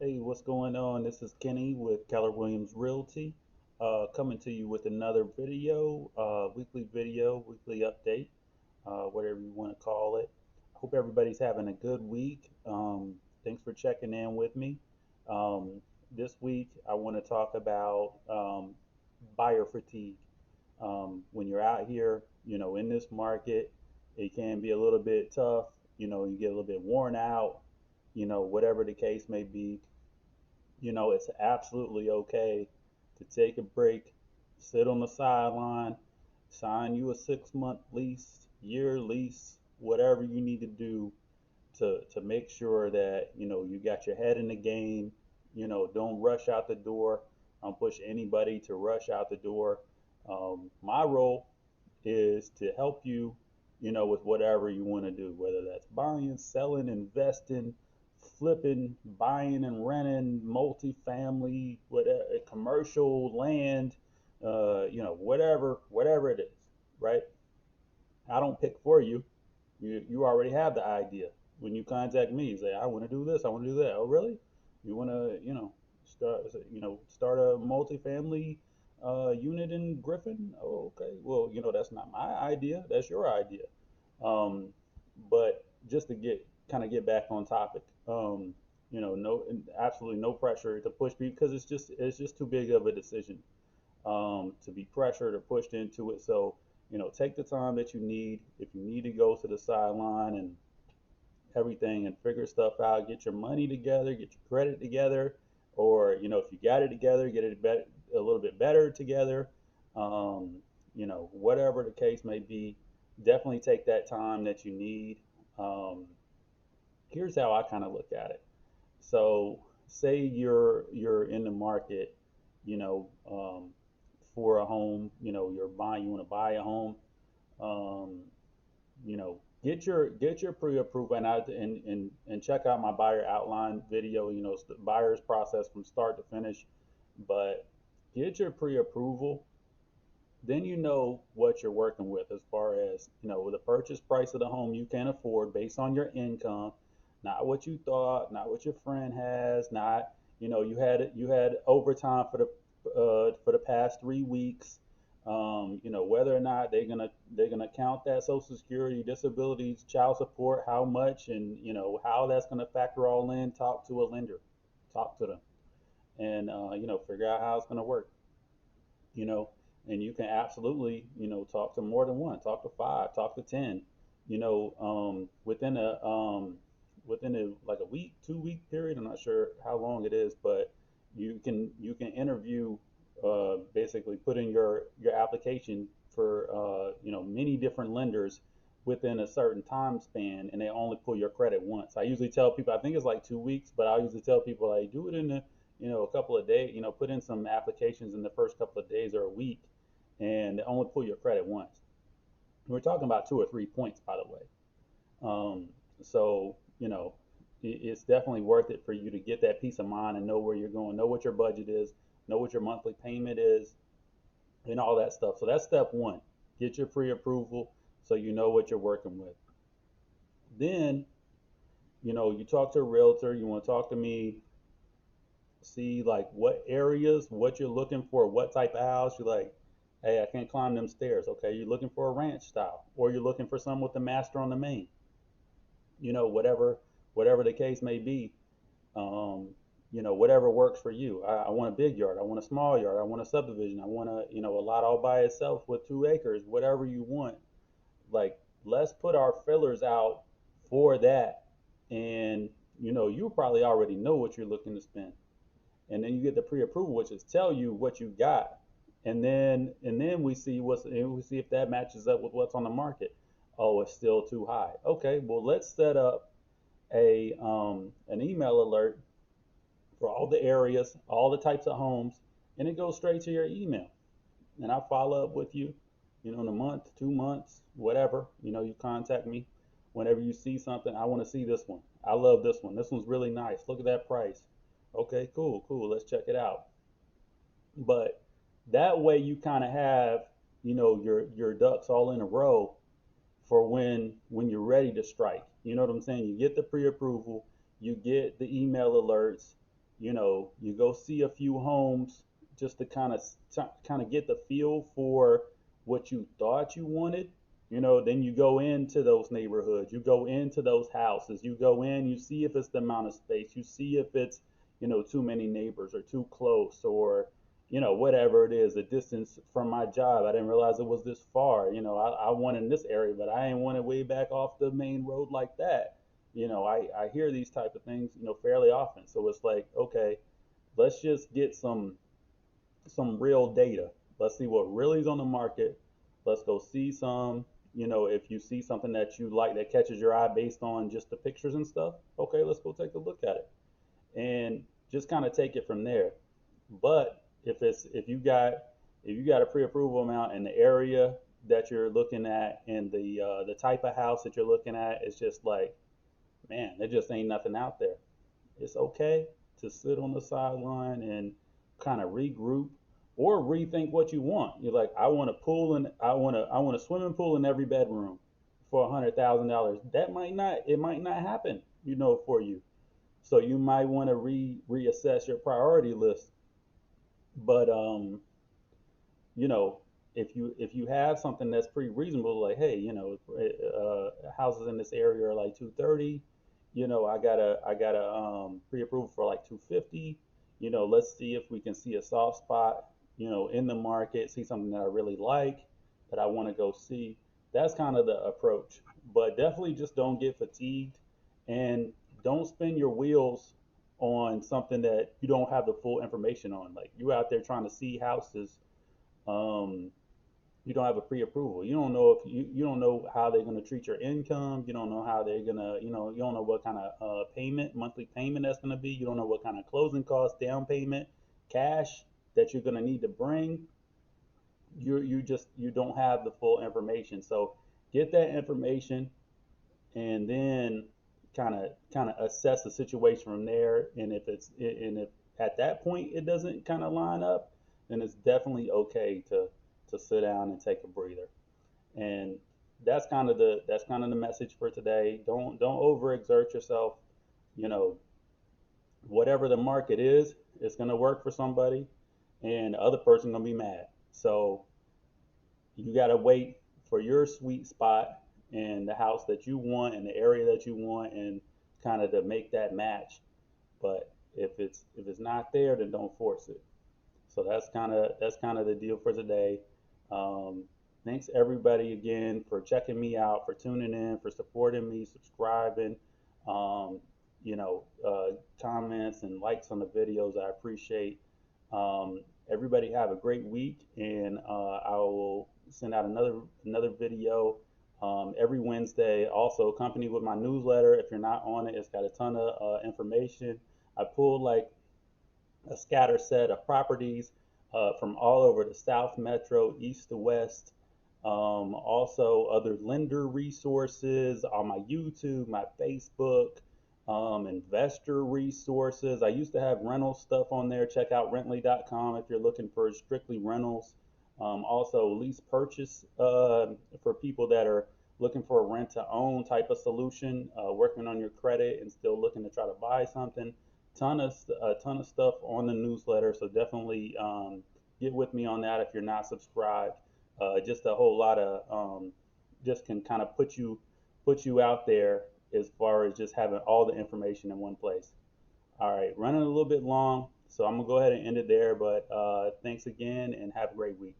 Hey, what's going on? This is Kenny with Keller Williams Realty, coming to you with another video, weekly update, whatever you want to call it. Hope everybody's having a good week. Thanks for checking in with me. Um, this week, I want to talk about buyer fatigue. When you're out here, in this market, it can be a little bit tough. You get a little bit worn out, whatever the case may be. It's absolutely okay to take a break, sit on the sideline, sign you a 6 month lease, year lease, whatever you need to do to make sure that, you got your head in the game, don't rush out the door. Don't push anybody to rush out the door. My role is to help you, with whatever you want to do, whether that's buying, selling, investing, flipping, buying and renting, multifamily, whatever, commercial land, whatever it is, right? I don't pick for you. You already have the idea. When you contact me, you say, I want to do this, I want to do that. Oh, really? You want to, start a multifamily unit in Griffin? Oh, okay. Well, that's not my idea. That's your idea. Um, but just to get back on topic, no, absolutely no pressure to push me because it's just too big of a decision to be pressured or pushed into it. So, take the time that you need. If you need to go to the sideline and everything and figure stuff out, get your money together, get your credit together, or if you got it together, get it a little bit better together. Whatever the case may be, definitely take that time that you need. Um, Here's how I kind of look at it. So, say you're in the market, you know, um, for a home. You want to buy a home. Um, get your pre-approval and check out my buyer outline video. It's the buyer's process from start to finish. But get your pre-approval, then you know what you're working with as far as the purchase price of the home you can afford based on your income, not what you thought, not what your friend has, not you had overtime for the past 3 weeks. Whether or not they're gonna count that Social Security, disabilities, child support, how much, and how that's gonna factor all in. Talk to a lender, talk to them, and figure out how it's gonna work you know, and you can absolutely, talk to more than one, talk to five, talk to 10, within a like a week, 2 week period. I'm not sure how long it is, but you can interview, basically put in your application for, many different lenders within a certain time span, and they only pull your credit once. I usually tell people, I think it's like 2 weeks, but I usually tell people, like, do it in a couple of days, put in some applications in the first couple of days or a week, and they only pull your credit once. We're talking about 2 or 3 points, by the way. So, it's definitely worth it for you to get that peace of mind and know where you're going, know what your budget is, know what your monthly payment is, and all that stuff. So that's step one. Get your pre-approval so you know what you're working with. Then, you talk to a realtor, you want to talk to me, see like what areas, what you're looking for, what type of house. You're like, hey, I can't climb them stairs. Okay, you're looking for a ranch style, or you're looking for some with the master on the main. Whatever the case may be. Um, whatever works for you. I want a big yard. I want a small yard. I want a subdivision. I want a lot all by itself with 2 acres. Whatever you want. Like, let's put our fillers out for that, and you probably already know what you're looking to spend, and then you get the pre-approval, which is tell you what you got, and then we see if that matches up with what's on the market. Oh, it's still too high. Okay, well, let's set up an email alert for all the areas, all the types of homes, and it goes straight to your email. And I follow up with you, in a month, 2 months, whatever. You contact me whenever you see something. I want to see this one. I love this one. This one's really nice. Look at that price. Okay, cool, cool. Let's check it out. But that way you kind of have, your ducks all in a row for when you're ready to strike. You know what I'm saying? You get the pre-approval, you get the email alerts, You go see a few homes just to kind of get the feel for what you thought you wanted. Then you go into those neighborhoods, you go into those houses, you go in, you see if it's the amount of space, you see if it's too many neighbors or too close, or whatever it is, the distance from my job. I didn't realize it was this far. I wanted in this area, but I ain't want it way back off the main road like that. I hear these type of things fairly often. So it's like, okay, let's just get some real data. Let's see what really is on the market. Let's go see some. If you see something that you like that catches your eye based on just the pictures and stuff, okay, let's go take a look at it and just kind of take it from there. But if you got a pre-approval amount in the area that you're looking at, and the type of house that you're looking at, it's just like, man, there just ain't nothing out there. It's okay to sit on the sideline and kind of regroup or rethink what you want. You're like, I want a pool, and I want a swimming pool in every bedroom for $100,000. It might not happen, for you. So you might want to reassess your priority list. But you know, if you have something that's pretty reasonable, like, hey, houses in this area are like 230. I got a pre-approval for like 250. Let's see if we can see a soft spot, in the market, see something that I really like, that I want to go see. That's kind of the approach. But definitely just don't get fatigued, and don't spin your wheels on something that you don't have the full information on. Like, you out there trying to see houses, um, you don't have a pre-approval. You don't know if you don't know how they're going to treat your income. You don't know how they're gonna, you don't know what kind of monthly payment that's going to be. You don't know what kind of closing costs, down payment, cash that you're going to need to bring. You don't have the full information. So get that information, and then kind of assess the situation from there. And if at that point it doesn't kind of line up, then it's definitely okay to sit down and take a breather. And that's kind of the message for today. Don't overexert yourself. You know, whatever the market is, it's gonna work for somebody, and the other person gonna be mad. So you gotta wait for your sweet spot and the house that you want and the area that you want, and kind of to make that match. But if it's not there, then don't force it. So that's kind of the deal for today. Um, Thanks everybody again for checking me out, for tuning in, for supporting me, subscribing, um, comments and likes on the videos. I appreciate. Everybody have a great week, and I will send out another video every Wednesday. Also accompanied with my newsletter. If you're not on it, it's got a ton of information. I pulled like a scatter set of properties from all over the South Metro, east to west. Also, other lender resources on my YouTube, my Facebook, investor resources. I used to have rental stuff on there. Check out rently.com if you're looking for strictly rentals. Also, lease purchase for people that are looking for a rent to own type of solution, working on your credit and still looking to try to buy something. A ton of stuff on the newsletter, so definitely get with me on that if you're not subscribed. Just a whole lot of just can kind of put you out there as far as just having all the information in one place. All right, running a little bit long, so I'm gonna go ahead and end it there. But thanks again, and have a great week.